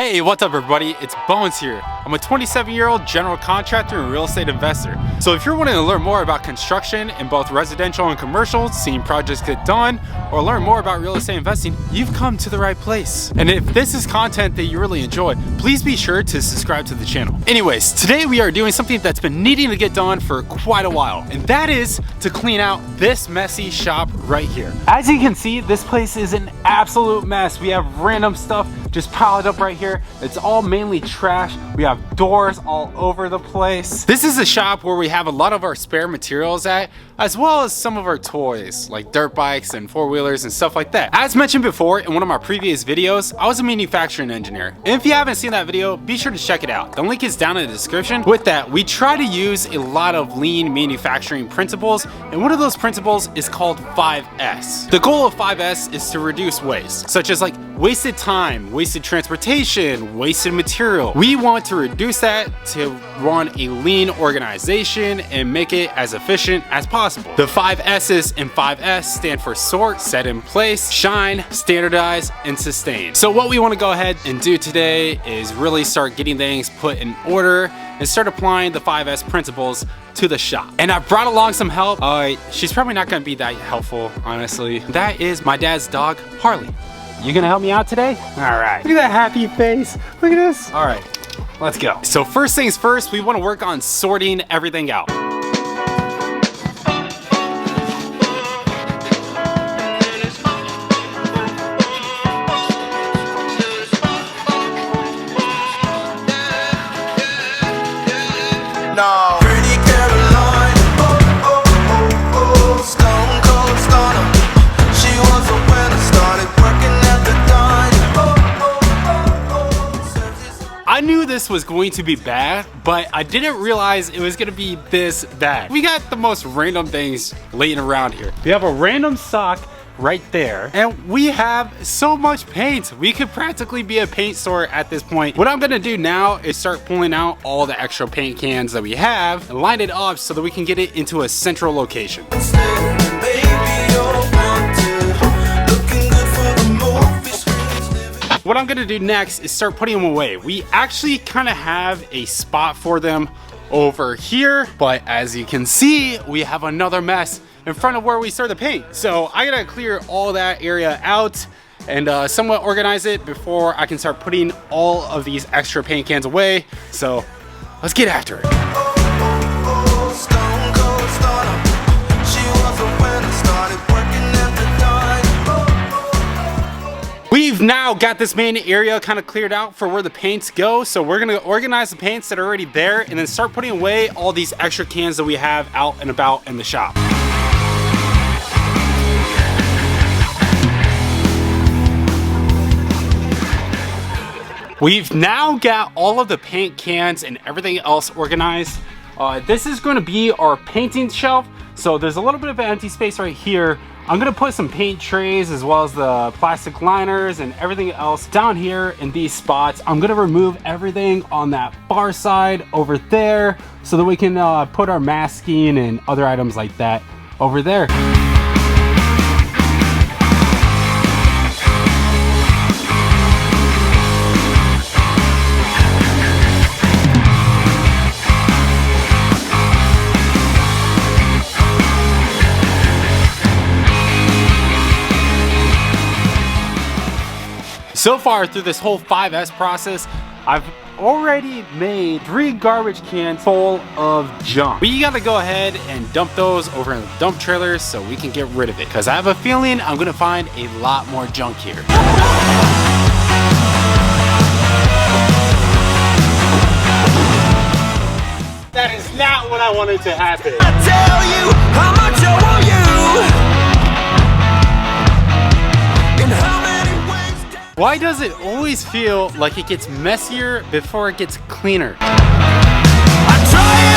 Hey, what's up everybody? It's Bones here. I'm a 27-year-old general contractor and real estate investor. So if you're wanting to learn more about construction in both residential and commercial, seeing projects get done, or learn more about real estate investing, you've come to the right place. And if this is content that you really enjoy, please be sure to subscribe to the channel. Anyways, today we are doing something that's been needing to get done for quite a while, and that is to clean out this messy shop right here. As you can see, this place is an absolute mess. We have random stuff just piled up right here. It's all mainly trash. We have doors all over the place. This is a shop where we have a lot of our spare materials at, as well as some of our toys, like dirt bikes and four-wheelers and stuff like that. As mentioned before in one of my previous videos, I was a manufacturing engineer. And if you haven't seen that video, be sure to check it out. The link is down in the description. With that, we try to use a lot of lean manufacturing principles, and one of those principles is called 5S. The goal of 5S is to reduce waste, such as like wasted time, wasted transportation, wasted material. We want to reduce that to run a lean organization and make it as efficient as possible. The 5 S's in 5S stand for sort, set in place, shine, standardize, and sustain. So what we want to go ahead and do today is really start getting things put in order and start applying the 5S principles to the shop. And I brought along some help. She's probably not going to be that helpful, honestly. That is my dad's dog, Harley. You gonna help me out today? All right. Look at that happy face. Look at this. All right, let's go. So first things first, we want to work on sorting everything out. No. I knew this was going to be bad, but I didn't realize it was gonna be this bad. We got the most random things laying around here. We have a random sock right there, and we have so much paint. We could practically be a paint store at this point. What I'm gonna do now is start pulling out all the extra paint cans that we have and line it up so that we can get it into a central location. What I'm gonna do next is start putting them away. We actually kind of have a spot for them over here, but as you can see, we have another mess in front of where we store the paint. So I gotta clear all that area out and somewhat organize it before I can start putting all of these extra paint cans away. So let's get after it. We've now got this main area kind of cleared out for where the paints go. So we're gonna organize the paints that are already there and then start putting away all these extra cans that we have out and about in the shop. We've now got all of the paint cans and everything else organized. This is going to be our painting shelf. So there's a little bit of empty space right here. I'm gonna put some paint trays as well as the plastic liners and everything else down here in these spots. I'm gonna remove everything on that far side over there so that we can put our masking and other items like that over there. So far through this whole 5S process, I've already made 3 garbage cans full of junk. We gotta go ahead and dump those over in the dump trailers so we can get rid of it, because I have a feeling I'm gonna find a lot more junk here. That is not what I wanted to happen. I tell you how much I want you. And how many ways. Why does it always feel like it gets messier before it gets cleaner? I'm trying.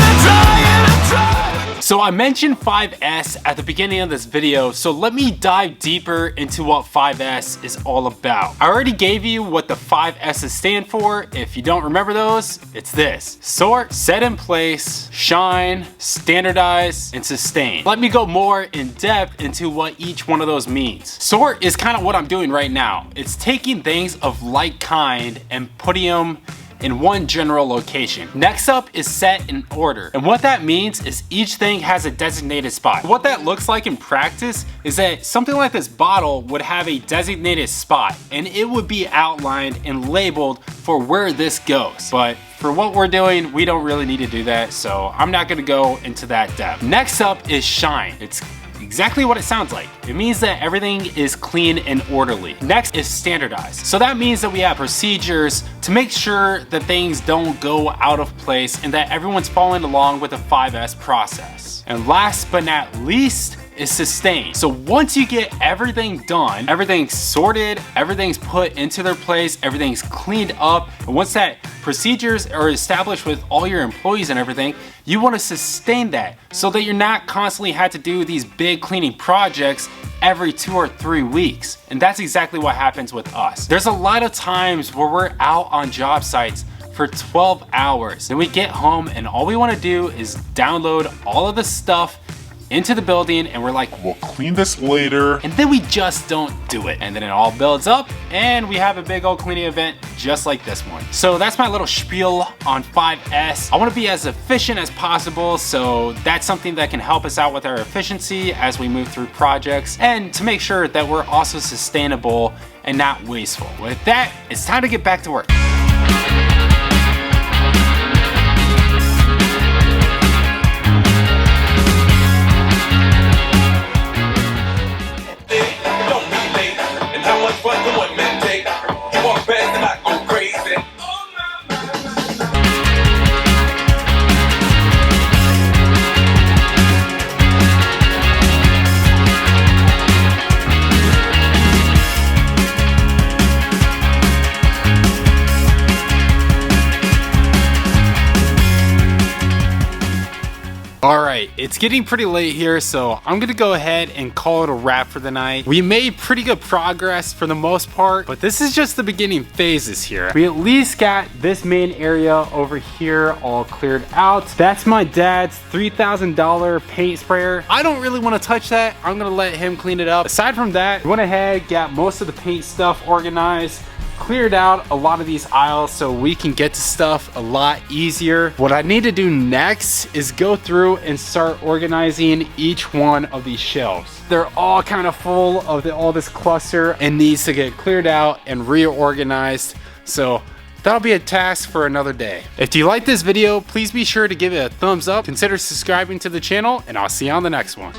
So I mentioned 5S at the beginning of this video, so let me dive deeper into what 5S is all about. I already gave you what the 5S's stand for. If you don't remember those, it's this: sort, set in place, shine, standardize, and sustain. Let me go more in depth into what each one of those means. Sort is kind of what I'm doing right now. It's taking things of like kind and putting them in one general location. Next up is set in order. And what that means is each thing has a designated spot. What that looks like in practice is that something like this bottle would have a designated spot and it would be outlined and labeled for where this goes. But for what we're doing, we don't really need to do that, so I'm not gonna go into that depth. Next up is shine. It's exactly what it sounds like. It means that everything is clean and orderly. Next is standardized. So that means that we have procedures to make sure that things don't go out of place and that everyone's following along with the 5S process. And last but not least is sustain. So once you get everything done, everything's sorted, everything's put into their place, everything's cleaned up, and once that procedures are established with all your employees and everything, you want to sustain that so that you're not constantly had to do these big cleaning projects every 2 or 3 weeks. And that's exactly what happens with us. There's a lot of times where we're out on job sites for 12 hours. Then we get home and all we want to do is download all of the stuff into the building and we're like, we'll clean this later. And then we just don't do it. And then it all builds up and we have a big old cleaning event just like this one. So that's my little spiel on 5S. I want to be as efficient as possible, so that's something that can help us out with our efficiency as we move through projects and to make sure that we're also sustainable and not wasteful. With that, it's time to get back to work. Alright, it's getting pretty late here, so I'm gonna go ahead and call it a wrap for the night. We made pretty good progress for the most part, but this is just the beginning phases here. We at least got this main area over here all cleared out. That's my dad's $3,000 paint sprayer. I don't really want to touch that. I'm gonna let him clean it up. Aside from that, we went ahead, got most of the paint stuff organized, cleared out a lot of these aisles so we can get to stuff a lot easier. What I need to do next is go through and start organizing each one of these shelves. They're all kind of full of all this cluster and needs to get cleared out and reorganized. So that'll be a task for another day. If you like this video, please be sure to give it a thumbs up, consider subscribing to the channel, and I'll see you on the next one.